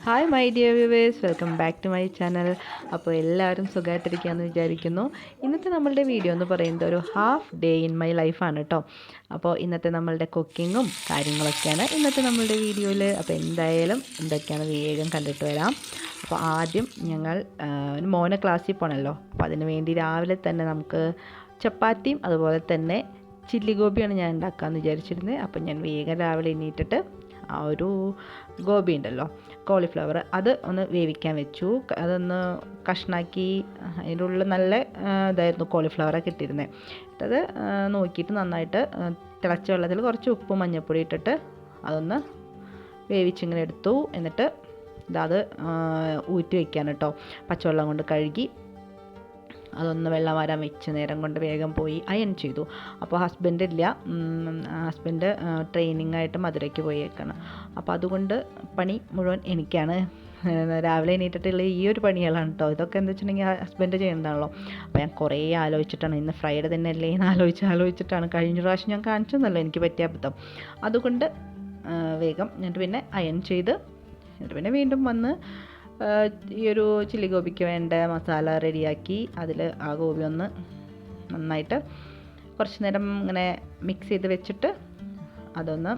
Hi my dear viewers, welcome back to my channel. അപ്പോൾ എല്ലാവരും സുഖമായിട്ടിരിക്കുകയെന്ന് വിചാരിക്കുന്നു. ഇന്നത്തെ നമ്മളുടെ വീഡിയോ എന്ന് പറയുന്നത് ഒരു ഹാഫ് ഡേ ഇൻ മൈ ലൈഫാണ് കേട്ടോ. അപ്പോൾ ഇന്നത്തെ നമ്മളുടെ കുക്കിങ്ങും കാര്യങ്ങളൊക്കെയാണ് ഇന്നത്തെ നമ്മളുടെ വീഡിയോയിൽ. അപ്പോൾ എന്തായാലും എന്തൊക്കെയാണ് വേഗം കണ്ടിട്ട് വരാം. അപ്പോൾ ആദ്യം ഞങ്ങൾ മോനെ ക്ലാസ്സിൽ പോകണമല്ലോ. അപ്പോൾ അതിന് വേണ്ടി രാവിലെ തന്നെ നമുക്ക് ചപ്പാത്തിയും അതുപോലെ തന്നെ ചില്ലി ഗോപിയാണ് ഞാൻ ഉണ്ടാക്കാമെന്ന് വിചാരിച്ചിരുന്നത്. അപ്പോൾ ഞാൻ വേഗം രാവിലെ എണീറ്റിട്ട് ആ ഒരു ഗോബി ഉണ്ടല്ലോ, കോളിഫ്ലവർ, അത് ഒന്ന് വേവിക്കാൻ വെച്ചു. അതൊന്ന് കഷ്ണാക്കി, അതിൻ്റെ ഉള്ളിൽ നല്ല ഇതായിരുന്നു കോളിഫ്ലവറൊക്കെ ഇട്ടിരുന്നത്. അത് നോക്കിയിട്ട് നന്നായിട്ട് തിളച്ച വെള്ളത്തിൽ കുറച്ച് ഉപ്പും മഞ്ഞൾപ്പൊടി ഇട്ടിട്ട് അതൊന്ന് വേവിച്ചിങ്ങനെ എടുത്തു. എന്നിട്ട് അത് ഊറ്റി വയ്ക്കാൻ കേട്ടോ, പച്ചവെള്ളം കൊണ്ട് കഴുകി അതൊന്ന് വെള്ളം വരാൻ വെച്ച് നേരം കൊണ്ട് വേഗം പോയി അയൺ ചെയ്തു. അപ്പോൾ ഹസ്ബൻഡ് ഇല്ല, ഹസ്ബൻഡ് ട്രെയിനിങ്ങായിട്ട് മധുരയ്ക്ക് പോയേക്കാണ്. അപ്പോൾ അതുകൊണ്ട് പണി മുഴുവൻ എനിക്കാണ്. രാവിലെ എണീറ്റിട്ടുള്ള ഈ ഒരു പണികളാണ് കേട്ടോ. ഇതൊക്കെ എന്താ വെച്ചിട്ടുണ്ടെങ്കിൽ ഹസ്ബൻഡ് ചെയ്യുന്നതാണല്ലോ. അപ്പോൾ ഞാൻ കുറേ ആലോചിച്ചിട്ടാണ്, ഇന്ന് ഫ്രൈഡേ തന്നെ അല്ലേ എന്ന് ആലോചിച്ചിട്ടാണ്. കഴിഞ്ഞ പ്രാവശ്യം ഞാൻ കാണിച്ചെന്നല്ലോ എനിക്ക് പറ്റിയ അബദ്ധം. അതുകൊണ്ട് വേഗം എന്നിട്ട് പിന്നെ അയൺ ചെയ്ത് എന്നിട്ട് പിന്നെ വീണ്ടും വന്ന് ഈ ഒരു ചില്ലി ഗോപിക്ക് വേണ്ട മസാല റെഡിയാക്കി അതിൽ ആ ഗോപി ഒന്ന് നന്നായിട്ട് കുറച്ച് നേരം ഇങ്ങനെ മിക്സ് ചെയ്ത് വെച്ചിട്ട് അതൊന്ന്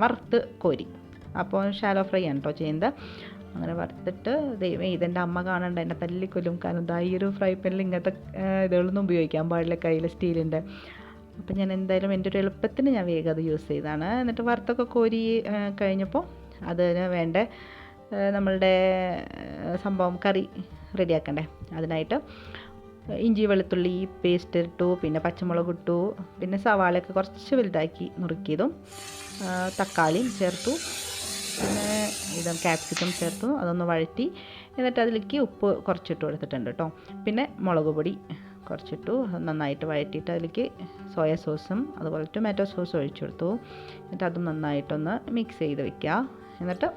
വറുത്ത് കോരി. അപ്പോൾ ഷാലോ ഫ്രൈ ആണ് കേട്ടോ ചെയ്യുന്നത്. അങ്ങനെ വറുത്തിട്ട് ദൈവം ഇതെൻ്റെ അമ്മ കാണണ്ട, എന്നെ തല്ലിക്കൊല്ലും. കാരണം ഇതാ ഈ ഒരു ഫ്രൈ പാനിൽ ഇങ്ങനത്തെ ഇതുകളൊന്നും ഉപയോഗിക്കാൻ പാടില്ല, കയ്യിൽ സ്റ്റീലിൻ്റെ. അപ്പം ഞാൻ എന്തായാലും എൻ്റെ ഒരു എളുപ്പത്തിന് ഞാൻ വേഗം അത് യൂസ് ചെയ്തതാണ്. എന്നിട്ട് വറുത്തൊക്കെ കോരി കഴിഞ്ഞപ്പോൾ അതിന് വേണ്ട നമ്മളുടെ സംഭവം കറി റെഡിയാക്കണ്ടേ. അതിനായിട്ട് ഇഞ്ചി വെളുത്തുള്ളി പേസ്റ്റ് ഇട്ടു, പിന്നെ പച്ചമുളക് ഇട്ടു, പിന്നെ സവാളയൊക്കെ കുറച്ച് വലുതാക്കി നുറുക്കിയതും, തക്കാളിയും ചേർത്തു, പിന്നെ ക്യാപ്സിക്കം ചേർത്തു. അതൊന്ന് വഴറ്റി എന്നിട്ട് അതിലേക്ക് ഉപ്പ് കുറച്ചിട്ട് കൊടുത്തിട്ടുണ്ട് കേട്ടോ. പിന്നെ മുളക് പൊടി കുറച്ചിട്ടു. നന്നായിട്ട് വഴറ്റിയിട്ട് അതിലേക്ക് സോയ സോസും അതുപോലെ ടൊമാറ്റോ സോസ് ഒഴിച്ചു കൊടുത്തു. എന്നിട്ട് അതും നന്നായിട്ടൊന്ന് മിക്സ് ചെയ്ത് വെക്കുക. എന്നിട്ട്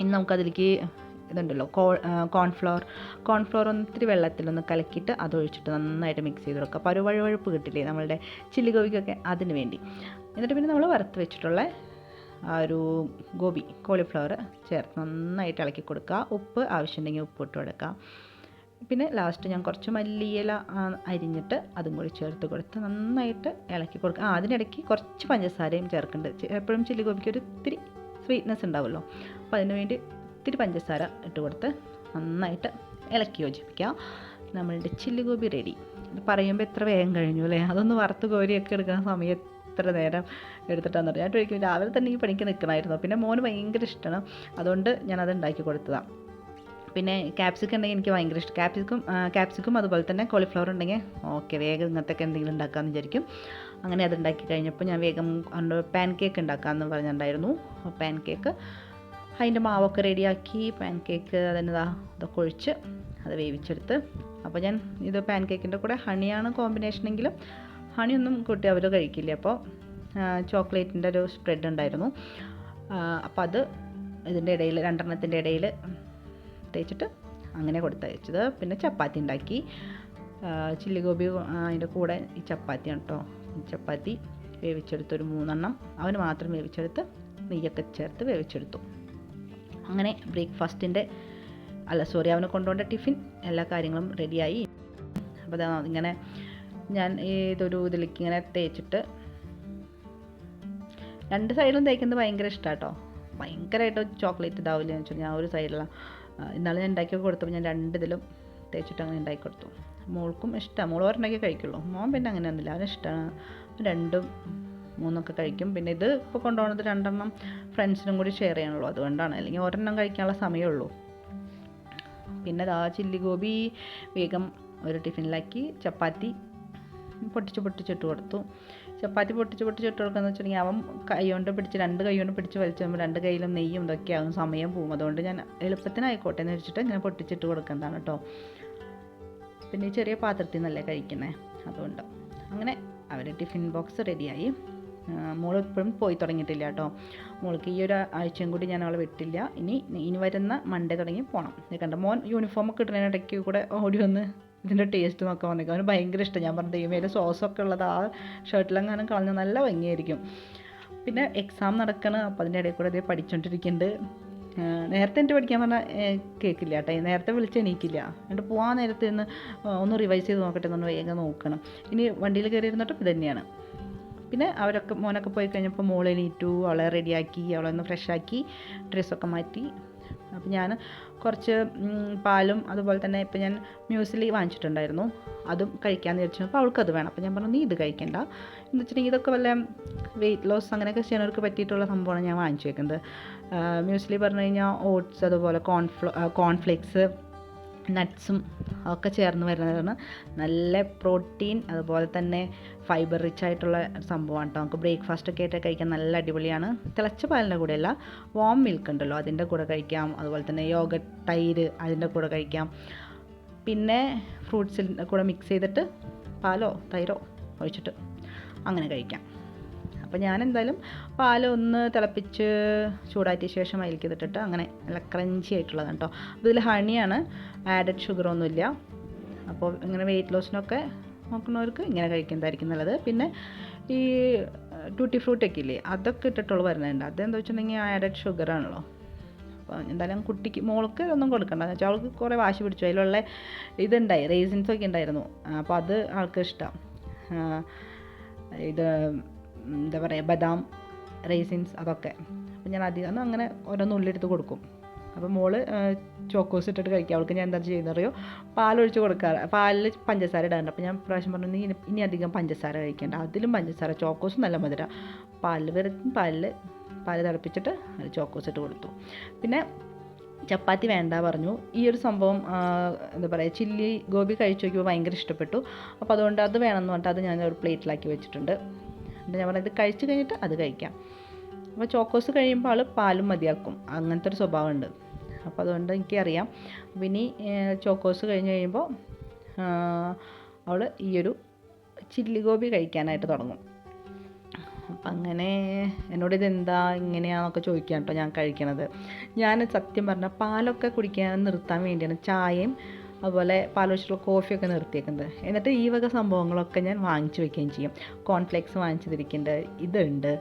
ഇനി നമുക്കതിലേക്ക് ഇതുണ്ടല്ലോ കോൺഫ്ലവർ ഒന്ന് ഇത്തിരി വെള്ളത്തിലൊന്ന് കലക്കിയിട്ട് അതൊഴിച്ചിട്ട് നന്നായിട്ട് മിക്സ് ചെയ്ത് കൊടുക്കുക. അപ്പോൾ ഒരു വഴുവഴുപ്പ് കിട്ടില്ലേ നമ്മളുടെ ചില്ലി ഗോപിക്കൊക്കെ, അതിന് വേണ്ടി. എന്നിട്ട് പിന്നെ നമ്മൾ വറുത്ത് വെച്ചിട്ടുള്ള ആ ഒരു ഗോബി കോളിഫ്ലവർ ചേർത്ത് നന്നായിട്ട് ഇളക്കി കൊടുക്കുക. ഉപ്പ് ആവശ്യമുണ്ടെങ്കിൽ ഉപ്പ് ഇട്ട് കൊടുക്കുക. പിന്നെ ലാസ്റ്റ് ഞാൻ കുറച്ച് മല്ലിയില അരിഞ്ഞിട്ട് അതും കൂടി ചേർത്ത് കൊടുത്ത് നന്നായിട്ട് ഇളക്കി കൊടുക്കുക. അതിനിടയ്ക്ക് കുറച്ച് പഞ്ചസാരയും ചേർക്കുന്നുണ്ട്. എപ്പോഴും ചില്ലി ഗോപിക്ക് ഒരു ഇത്തിരി സ്വീറ്റ്നെസ് ഉണ്ടാവുമല്ലോ. അപ്പോൾ അതിന് വേണ്ടി ഇത്തിരി പഞ്ചസാര ഇട്ട് കൊടുത്ത് നന്നായിട്ട് ഇളക്കി യോജിപ്പിക്കുക. നമ്മളുടെ ചില്ലി ഗോബി റെഡി. ഇത് പറയുമ്പോൾ എത്ര വേഗം കഴിഞ്ഞു അല്ലേ. അതൊന്ന് വറുത്ത് കോരിയൊക്കെ എടുക്കുന്ന സമയത്ത് എത്ര നേരം എടുത്തിട്ടാന്ന് പറഞ്ഞാൽ ഒരിക്കലും രാവിലെ തന്നെ ഈ പണിക്ക് നിൽക്കണമായിരുന്നു. പിന്നെ മോന് ഭയങ്കര ഇഷ്ടമാണ്, അതുകൊണ്ട് ഞാനത് ഉണ്ടാക്കി കൊടുത്തതാണ്. പിന്നെ ക്യാപ്സിക്കം ഉണ്ടെങ്കിൽ എനിക്ക് ഭയങ്കര ഇഷ്ടം. ക്യാപ്സിക്കും അതുപോലെ തന്നെ കോളിഫ്ലവർ ഉണ്ടെങ്കിൽ ഓക്കെ, വേഗം ഇങ്ങനത്തെയൊക്കെ എന്തെങ്കിലും ഉണ്ടാക്കാമെന്ന് വിചാരിക്കും. അങ്ങനെ അത് ഉണ്ടാക്കി കഴിഞ്ഞപ്പോൾ ഞാൻ വേഗം പാൻ കേക്ക് ഉണ്ടാക്കാമെന്ന് പറഞ്ഞിട്ടുണ്ടായിരുന്നു. പാൻ കേക്ക് അതിൻ്റെ മാവൊക്കെ റെഡിയാക്കി പാൻ കേക്ക് ഇതൊക്കെ ഒഴിച്ച് അത് വേവിച്ചെടുത്ത്. അപ്പോൾ ഞാൻ ഇത് പാൻ കേക്കിൻ്റെ കൂടെ ഹണിയാണ് കോമ്പിനേഷനെങ്കിലും ഹണിയൊന്നും കൂട്ടി അവർ കഴിക്കില്ല. അപ്പോൾ ചോക്ലേറ്റിൻ്റെ ഒരു സ്പ്രെഡ് ഉണ്ടായിരുന്നു. അപ്പോൾ അത് ഇതിൻ്റെ ഇടയിൽ രണ്ടെണ്ണത്തിൻ്റെ ഇടയിൽ തേച്ചിട്ട് അങ്ങനെ കൊടുത്തയച്ചത്. പിന്നെ ചപ്പാത്തി ഉണ്ടാക്കി. ചില്ലി ഗോബി അതിൻ്റെ കൂടെ ഈ ചപ്പാത്തിയാണ് കേട്ടോ. ചപ്പാത്തി വേവിച്ചെടുത്ത് ഒരു 3 എണ്ണം അവന് മാത്രം വേവിച്ചെടുത്ത് നെയ്യൊക്കെ ചേർത്ത് വേവിച്ചെടുത്തു. അങ്ങനെ ബ്രേക്ക്ഫാസ്റ്റിൻ്റെ അവനെ കൊണ്ടുപോകേണ്ട ടിഫിൻ എല്ലാ കാര്യങ്ങളും റെഡിയായി. അപ്പോൾ ഇങ്ങനെ ഞാൻ ഇതൊരു ഇതിലേക്ക് ഇങ്ങനെ തേച്ചിട്ട് രണ്ട് സൈഡിലും തേക്കുന്നത് ഭയങ്കര ഇഷ്ടമാണ് കേട്ടോ. ഭയങ്കരമായിട്ട് ചോക്ലേറ്റ് ഇതാവില്ല എന്ന് വെച്ചാൽ ഞാൻ ഒരു സൈഡിലാണ് ഇന്നാളെ ഞാൻ ഉണ്ടാക്കി കൊടുത്തപ്പോൾ ഞാൻ 2 ഇതിലും തേച്ചിട്ട് അങ്ങനെ ഉണ്ടാക്കി കൊടുത്തു. മോൾക്കും ഇഷ്ടമാണ്, മോൾ ഒരെണ്ണമൊക്കെ കഴിക്കുള്ളൂ. മോൻ പിന്നെ അങ്ങനെയൊന്നുമില്ല, അവന് ഇഷ്ടമാണ് 2ഉം 3ഒക്കെ കഴിക്കും. പിന്നെ ഇത് ഇപ്പോൾ കൊണ്ടുപോകുന്നത് 2 എണ്ണം ഫ്രണ്ട്സിനും കൂടി ഷെയർ ചെയ്യണുള്ളൂ, അതുകൊണ്ടാണ്. അല്ലെങ്കിൽ ഒരെണ്ണം കഴിക്കാനുള്ള സമയമുള്ളൂ. പിന്നെ ചില്ലി ഗോബി വേഗം ഒരു ടിഫിനിലാക്കി. ചപ്പാത്തി പൊട്ടിച്ചിട്ട് കൊടുത്തു. ചപ്പാത്തി പൊട്ടിച്ചിട്ട് കൊടുക്കാന്ന് വെച്ചിട്ടുണ്ടെങ്കിൽ അവൻ രണ്ട് കൈ കൊണ്ട് പിടിച്ച് വലിച്ച് കഴിയുമ്പോൾ 2 കൈയിലും നെയ്യും ഇതൊക്കെ ആകും, സമയം പോവും. അതുകൊണ്ട് ഞാൻ എളുപ്പത്തിനായിക്കോട്ടെ എന്ന് വെച്ചിട്ട് ഇങ്ങനെ പൊട്ടിച്ചിട്ട് കൊടുക്കുന്നതാണ് കേട്ടോ. പിന്നെ ഈ ചെറിയ പാത്രത്തിൽ നിന്നല്ലേ കഴിക്കുന്നത്, അതുകൊണ്ട്. അങ്ങനെ അവരുടെ ടിഫിൻ ബോക്സ് റെഡിയായി. മോൾ ഇപ്പോഴും പോയി തുടങ്ങിയിട്ടില്ല കേട്ടോ. മോൾക്ക് ഈ ഒരു ആഴ്ചയും കൂടി ഞാൻ അവളെ വിട്ടില്ല. ഇനി വരുന്ന മൺഡേ തുടങ്ങി പോകണം. കണ്ട മോൻ യൂണിഫോമൊക്കെ ഇടുന്നതിനിടയ്ക്ക് കൂടെ ഓടി വന്ന് ഇതിൻ്റെ ടേസ്റ്റ് നോക്കാൻ വന്നേക്കും. അവന് ഭയങ്കര ഇഷ്ടം. ഞാൻ പറഞ്ഞ ദൈവമേൽ സോസൊക്കെ ഉള്ളത് ആ ഷർട്ടിലെങ്ങാനും കളഞ്ഞ് നല്ല ഭംഗിയായിരിക്കും. പിന്നെ എക്സാം നടക്കണം. അപ്പോൾ അതിൻ്റെ ഇടയിൽ കൂടെ അതേ പഠിച്ചുകൊണ്ടിരിക്കുന്നുണ്ട്. നേരത്തെ എനിക്ക് പഠിക്കാൻ പറഞ്ഞാൽ കേൾക്കില്ല കേട്ടോ, നേരത്തെ വിളിച്ച് എണീക്കില്ല. എന്നിട്ട് പോകാൻ നേരത്തെ ഒന്ന് റിവൈസ് ചെയ്ത് നോക്കട്ടെ എന്ന് പറഞ്ഞ് വേഗം നോക്കണം. ഇനി വണ്ടിയിൽ കയറി ഇരുന്നിട്ടും ഇത് തന്നെയാണ്. പിന്നെ മോനൊക്കെ പോയി കഴിഞ്ഞപ്പോൾ മോൾ എണീറ്റു, അവളെ റെഡിയാക്കി, അവളെ ഒന്ന് ഫ്രഷാക്കി ഡ്രസ്സൊക്കെ മാറ്റി. അപ്പോൾ ഞാൻ കുറച്ച് പാലും അതുപോലെ തന്നെ ഇപ്പോൾ ഞാൻ മ്യൂസ്ലി വാങ്ങിച്ചിട്ടുണ്ടായിരുന്നു, അതും കഴിക്കാമെന്ന് വിചാരിച്ചു. അപ്പോൾ അവൾക്കത് വേണം. അപ്പോൾ ഞാൻ പറഞ്ഞു നീ ഇത് കഴിക്കണ്ട, എന്ന് വെച്ചിട്ടുണ്ടെങ്കിൽ ഇതൊക്കെ വല്ല വെയിറ്റ് ലോസ് അങ്ങനെയൊക്കെ ചെയ്യുന്നവർക്ക് പറ്റിയിട്ടുള്ള സംഭവമാണ് ഞാൻ വാങ്ങിച്ചു വെക്കുന്നത്. മ്യൂസ്ലി പറഞ്ഞു കഴിഞ്ഞാൽ ഓട്സ്, അതുപോലെ കോൺഫ്ലേക്സ്, നട്ട്സും ഒക്കെ ചേർന്ന് വരുന്നതാണ്. നല്ല പ്രോട്ടീൻ അതുപോലെ തന്നെ ഫൈബർ റിച്ച് ആയിട്ടുള്ള സംഭവമാണ് കേട്ടോ. നമുക്ക് ബ്രേക്ക്ഫാസ്റ്റൊക്കെ ആയിട്ട് കഴിക്കാൻ നല്ല അടിപൊളിയാണ്. തിളച്ച പാലിൻ്റെ കൂടെയല്ല, വാം മിൽക്ക് ഉണ്ടല്ലോ അതിൻ്റെ കൂടെ കഴിക്കാം. അതുപോലെ തന്നെ യോഗട്ട്, തൈര് അതിൻ്റെ കൂടെ കഴിക്കാം. പിന്നെ ഫ്രൂട്ട്സിൻ്റെ കൂടെ മിക്സ് ചെയ്തിട്ട് പാലോ തൈരോ ഒഴിച്ചിട്ട് അങ്ങനെ കഴിക്കാം. അപ്പോൾ ഞാൻ എന്തായാലും പാലൊന്ന് തിളപ്പിച്ച് ചൂടാറ്റിയ ശേഷം അതിലേക്ക് ഇതിട്ടിട്ട് അങ്ങനെ നല്ല ക്രഞ്ചി ആയിട്ടുള്ളതാണ് കേട്ടോ. ഇതിൽ ഹണിയാണ്, ആഡഡ് ഷുഗറൊന്നുമില്ല. അപ്പോൾ ഇങ്ങനെ വെയിറ്റ് ലോസിനൊക്കെ നോക്കുന്നവർക്ക് ഇങ്ങനെ കഴിക്കുന്നതായിരിക്കും നല്ലത്. പിന്നെ ഈ ടൂട്ടി ഫ്രൂട്ടൊക്കെ ഇല്ലേ, അതൊക്കെ ഇട്ടിട്ടുള്ള വരുന്നുണ്ട്. അതെന്താ വെച്ചിട്ടുണ്ടെങ്കിൽ ആഡഡ് ഷുഗറാണല്ലോ. അപ്പോൾ എന്തായാലും കുട്ടിക്ക് മോൾക്ക് ഒന്നും കൊടുക്കണ്ട എന്ന് വെച്ചാൽ അവൾക്ക് കുറേ വാശി പിടിച്ചു. അതിലുള്ള ഇതുണ്ടായി, റേസിൻസൊക്കെ ഉണ്ടായിരുന്നു. അപ്പോൾ അത് ആൾക്ക് ഇഷ്ടം. ഇത് എന്താ പറയുക, ബദാം, റേസിൻസ് അതൊക്കെ. അപ്പോൾ ഞാൻ അധികം അങ്ങനെ ഓരോന്നുള്ളിലെടുത്ത് കൊടുക്കും. അപ്പോൾ മോള് ചോക്കോസ് ഇട്ടിട്ട് കഴിക്കുക. അവൾക്ക് ഞാൻ എന്താ ചെയ്യുന്നറിയോ, പാലൊഴിച്ച് കൊടുക്കാറ്. പാലിൽ പഞ്ചസാര ഇടാറുണ്ട്. അപ്പോൾ ഞാൻ പ്രാവശ്യം പറഞ്ഞു നീ ഇനി അധികം പഞ്ചസാര കഴിക്കേണ്ട, അതിലും പഞ്ചസാര, ചോക്കോസ് നല്ല മധുര. പാല് തിളപ്പിച്ചിട്ട് അത് ചോക്കോസ് ഇട്ട് കൊടുത്തു. പിന്നെ ചപ്പാത്തി വേണ്ട പറഞ്ഞു. ഈ ഒരു സംഭവം എന്താ പറയുക, ചില്ലി ഗോബി കഴിച്ച് നോക്കിയപ്പോൾ ഭയങ്കര ഇഷ്ടപ്പെട്ടു. അപ്പോൾ അതുകൊണ്ട് അത് വേണമെന്ന് പറഞ്ഞിട്ട് അത് ഞാൻ ഒരു പ്ലേറ്റിലാക്കി വെച്ചിട്ടുണ്ട്. ഞാൻ പറഞ്ഞത് ഇത് കഴിച്ച് കഴിഞ്ഞിട്ട് അത് കഴിക്കാം. അപ്പോൾ ചോക്കോസ് കഴിയുമ്പോൾ ആൾ പാലും മതിയാക്കും, അങ്ങനത്തെ ഒരു സ്വഭാവമുണ്ട്. അപ്പോൾ അതുകൊണ്ട് എനിക്കറിയാം. പിന്നെ ചോക്കോസ് കഴിഞ്ഞ് കഴിയുമ്പോൾ അവൾ ഈ ഒരു ചില്ലി ഗോബി കഴിക്കാനായിട്ട് തുടങ്ങും. അപ്പം അങ്ങനെ എന്നോട് ഇതെന്താ ഇങ്ങനെയാണെന്നൊക്കെ ചോദിക്കാം കേട്ടോ ഞാൻ കഴിക്കണത്. ഞാൻ സത്യം പറഞ്ഞാൽ പാലൊക്കെ കുടിക്കാൻ നിർത്താൻ വേണ്ടിയാണ് ചായയും അതുപോലെ പാലൊഴിച്ചിട്ടുള്ള കോഫിയൊക്കെ നിർത്തിയേക്കുന്നത്. എന്നിട്ട് ഈ വക സംഭവങ്ങളൊക്കെ ഞാൻ വാങ്ങിച്ച് വയ്ക്കുകയും ചെയ്യും. കോൺഫ്ലേക്സ് വാങ്ങിച്ചിരിക്കേണ്ടത് ഇതുണ്ട്.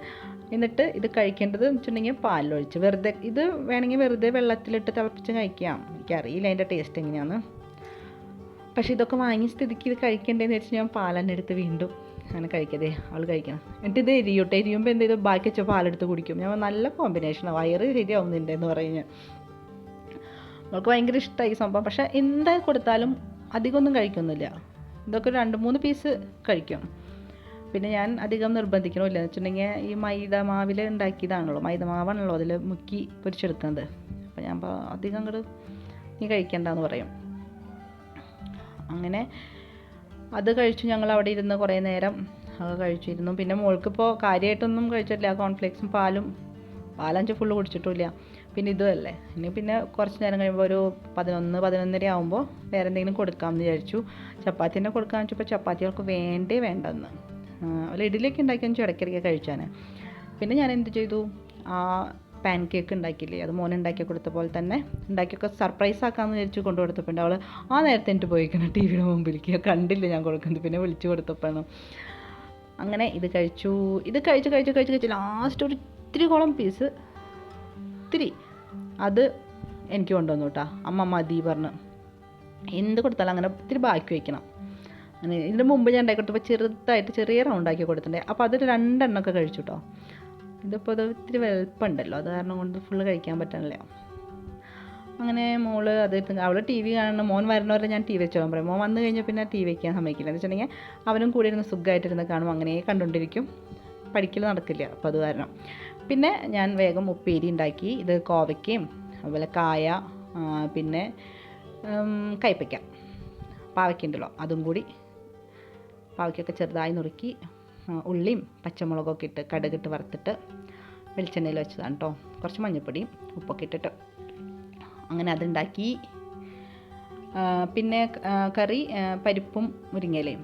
എന്നിട്ട് ഇത് കഴിക്കേണ്ടത് എന്ന് വെച്ചിട്ടുണ്ടെങ്കിൽ പാലൊഴിച്ച് വെറുതെ, ഇത് വേണമെങ്കിൽ വെറുതെ വെള്ളത്തിലിട്ട് തിളപ്പിച്ച് കഴിക്കാം. എനിക്കറിയില്ല അതിൻ്റെ ടേസ്റ്റ് എങ്ങനെയാണ്. പക്ഷേ ഇതൊക്കെ വാങ്ങിയ സ്ഥിതിക്ക് ഇത് കഴിക്കേണ്ടതെന്ന് വെച്ച് ഞാൻ പാലെന്നെ എടുത്ത് വീണ്ടും അങ്ങനെ കഴിക്കതേ അവൾ കഴിക്കണം. എന്നിട്ട് ഇത് എരിയുമ്പോൾ എന്ത് ചെയ്തു ബാക്കി വെച്ച പാലെടുത്ത് കുടിക്കും. ഞാൻ നല്ല കോമ്പിനേഷനാണ്, വയറ് ശരിയാവുന്നുണ്ട് എന്ന് പറഞ്ഞ്. അവൾക്ക് ഭയങ്കര ഇഷ്ടമായി ഈ സംഭവം. പക്ഷേ എന്താ കൊടുത്താലും അധികമൊന്നും കഴിക്കൊന്നുമില്ല. ഇതൊക്കെ 2-3 പീസ് കഴിക്കും. പിന്നെ ഞാൻ അധികം നിർബന്ധിക്കണമില്ല എന്ന് വെച്ചിട്ടുണ്ടെങ്കിൽ ഈ മൈദ മാവിൽ ഉണ്ടാക്കിയതാണല്ലോ, മൈദ മാവാണല്ലോ അതിൽ മുക്കി പൊരിച്ചെടുക്കുന്നത്. അപ്പോൾ ഞാൻ അധികം അങ്ങോട്ട് നീ കഴിക്കണ്ടെന്ന് പറയും. അങ്ങനെ അത് കഴിച്ചു. ഞങ്ങൾ അവിടെ ഇരുന്ന് കുറേ നേരം കഴിച്ചിരുന്നു. പിന്നെ മോൾക്കിപ്പോൾ കാര്യമായിട്ടൊന്നും കഴിച്ചിട്ടില്ല. കോൺഫ്ലേക്സും പാലഞ്ച് ഫുള്ള് കുടിച്ചിട്ടുമില്ല. പിന്നെ ഇതുമല്ലേ, പിന്നെ കുറച്ച് നേരം കഴിയുമ്പോൾ ഒരു 11-11:30 ആകുമ്പോൾ വേറെ എന്തെങ്കിലും കൊടുക്കാമെന്ന് വിചാരിച്ചു. ചപ്പാത്തിനെ കൊടുക്കാമെന്ന് വെച്ചപ്പോൾ ചപ്പാത്തികൾക്ക് വേണ്ടെന്ന്. അല്ല ഇഡ്ഡലിയൊക്കെ ഉണ്ടാക്കിയെന്ന് വെച്ചാൽ ഇടയ്ക്കിടയ്ക്ക് കഴിച്ചാൽ. പിന്നെ ഞാൻ എന്ത് ചെയ്തു, ആ പാൻ കേക്ക് ഉണ്ടാക്കിയില്ലേ, അത് മോനുണ്ടാക്കി കൊടുത്ത പോലെ തന്നെ ഉണ്ടാക്കിയൊക്കെ സർപ്രൈസ് ആക്കാമെന്ന് വിചാരിച്ചു കൊണ്ടു കൊടുത്തപ്പോൾ അവൾ ആ നേരത്തെ എനിക്ക് പോയിക്കണം ടി വിയുടെ മുമ്പിലേക്ക്. കണ്ടില്ല ഞാൻ കൊടുക്കുന്നത്. പിന്നെ വിളിച്ചു കൊടുത്തപ്പോഴാണ്. അങ്ങനെ ഇത് കഴിച്ച് ലാസ്റ്റ് ഒരു ഇത്തിരി പീസ് അത് എനിക്ക് കൊണ്ടുവന്നു കേട്ടോ. അമ്മ മതി പറഞ്ഞ്. എന്ത് കൊടുത്താലും അങ്ങനെ ഇത്തിരി ബാക്കി വയ്ക്കണം. അങ്ങനെ ഇതിന് മുമ്പ് ഞാൻ ഉണ്ടാക്കി കൊടുത്തപ്പോൾ ചെറുതായിട്ട് ചെറിയ റൗണ്ടാക്കി കൊടുത്തിട്ടുണ്ട്. അപ്പോൾ അത് 2 എണ്ണമൊക്കെ കഴിച്ചു കേട്ടോ. ഇതിപ്പോൾ അത് ഇത്തിരി വെളുപ്പുണ്ടല്ലോ, അത് കാരണം കൊണ്ട് ഫുള്ള് കഴിക്കാൻ പറ്റണില്ല. അങ്ങനെ മോള് അത് അവൾ ടി വി കാണണം. മോൻ വരുന്നവരെ ഞാൻ ടി വി വെച്ചോളാൻ പറയും. മോൻ വന്നു കഴിഞ്ഞാൽ പിന്നെ ടി വി വയ്ക്കാൻ സമ്മതിക്കില്ല. എന്ന് വെച്ചിട്ടുണ്ടെങ്കിൽ അവനും കൂടി ഇരുന്ന് സുഖമായിട്ടിരുന്ന് കാണും. അങ്ങനെ കണ്ടുകൊണ്ടിരിക്കും, പഠിക്കൽ നടക്കില്ല. അപ്പോൾ അത് കാരണം പിന്നെ ഞാൻ വേഗം ഉപ്പേരി ഉണ്ടാക്കി. ഇത് കോവയ്ക്കയും അതുപോലെ കായ, പിന്നെ കയ്പ്പയ്ക്ക, പാവയ്ക്കുണ്ടല്ലോ അതും കൂടി, പാവയ്ക്കൊക്കെ ചെറുതായി നുറുക്കി ഉള്ളിയും പച്ചമുളകൊക്കെ ഇട്ട് കടുകിട്ട് വറുത്തിട്ട് വെളിച്ചെണ്ണയിൽ വെച്ചതാണ് കേട്ടോ. കുറച്ച് മഞ്ഞൾപ്പൊടിയും ഉപ്പൊക്കെ ഇട്ടിട്ട് അങ്ങനെ അതുണ്ടാക്കി. പിന്നെ കറി പരിപ്പും മുരിങ്ങയിലയും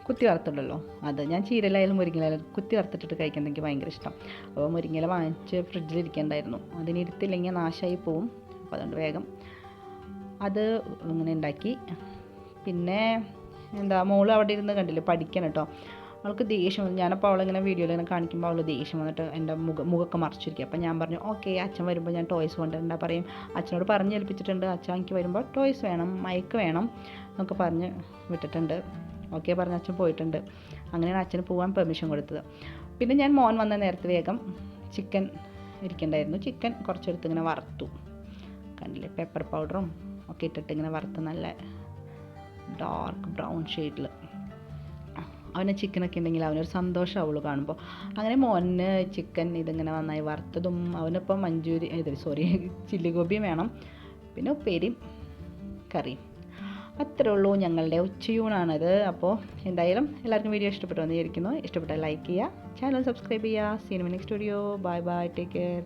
കുത്തി വറുത്തുള്ളല്ലോ, അത് ഞാൻ ചീരലായാലും മുരിങ്ങയിലായാലും കുത്തി വറുത്തിട്ടിട്ട് കഴിക്കാൻ എനിക്ക് ഭയങ്കര ഇഷ്ടം. അപ്പോൾ മുരിങ്ങയില വാങ്ങിച്ച് ഫ്രിഡ്ജിലിരിക്കേണ്ടായിരുന്നു, അതിനിരുത്തില്ലെങ്കിൽ നാശമായി പോവും. അപ്പോൾ അതുകൊണ്ട് വേഗം അത് ഇങ്ങനെ ഉണ്ടാക്കി. പിന്നെ മോള് അവിടെ ഇരുന്ന് കണ്ടില്ലേ പഠിക്കണം കേട്ടോ. അവൾക്ക് ദേഷ്യം വന്നു. ഞാനപ്പോൾ അവളിങ്ങനെ വീഡിയോയിൽ ഇങ്ങനെ കാണിക്കുമ്പോൾ അവൾ ദേഷ്യം വന്നിട്ട് എൻ്റെ മുഖമൊക്കെ മറച്ചിരിക്കുക. അപ്പോൾ ഞാൻ പറഞ്ഞു ഓക്കെ, അച്ഛൻ വരുമ്പോൾ ഞാൻ ടോയ്സ് കൊണ്ടുവരണ്ട പറയും. അച്ഛനോട് പറഞ്ഞ് ഏൽപ്പിച്ചിട്ടുണ്ട്, അച്ഛൻ എനിക്ക് വരുമ്പോൾ ടോയ്സ് വേണം, മയക്ക് വേണം എന്നൊക്കെ പറഞ്ഞ് വിട്ടിട്ടുണ്ട്. ഓക്കെ പറഞ്ഞ് അച്ഛൻ പോയിട്ടുണ്ട്. അങ്ങനെയാണ് അച്ഛന് പോകാൻ പെർമിഷൻ കൊടുത്തത്. പിന്നെ ഞാൻ മോൻ വന്ന നേരത്തെ വേഗം ചിക്കൻ ഇരിക്കണ്ടായിരുന്നു. ചിക്കൻ കുറച്ചെടുത്ത് ഇങ്ങനെ വറുത്തു. കണ്ടില്ലേ, പെപ്പർ പൗഡറും ഒക്കെ ഇട്ടിട്ട് ഇങ്ങനെ വറുത്ത് നല്ല ഡാർക്ക് ബ്രൗൺ ഷെയ്ഡിൽ. അവന് ചിക്കനൊക്കെ ഉണ്ടെങ്കിൽ അവനൊരു സന്തോഷമാവുള്ളൂ കാണുമ്പോൾ. അങ്ങനെ മോന് ചിക്കൻ ഇതിങ്ങനെ നന്നായി വറുത്തതും, അവനിപ്പോൾ ചില്ലി ഗോപിയും വേണം, പിന്നെ ഉപ്പേരിയും കറിയും. അത്രേ ഉള്ളൂ ഞങ്ങളുടെ ഉച്ചയൂണാണത്. അപ്പോൾ എന്തായാലും എല്ലാവർക്കും വീഡിയോ ഇഷ്ടപ്പെട്ടു എന്ന് വിചാരിക്കുന്നു. ഇഷ്ടപ്പെട്ടാൽ ലൈക്ക് ചെയ്യുക, ചാനൽ സബ്സ്ക്രൈബ് ചെയ്യുക. See you next video. Bye bye, take care.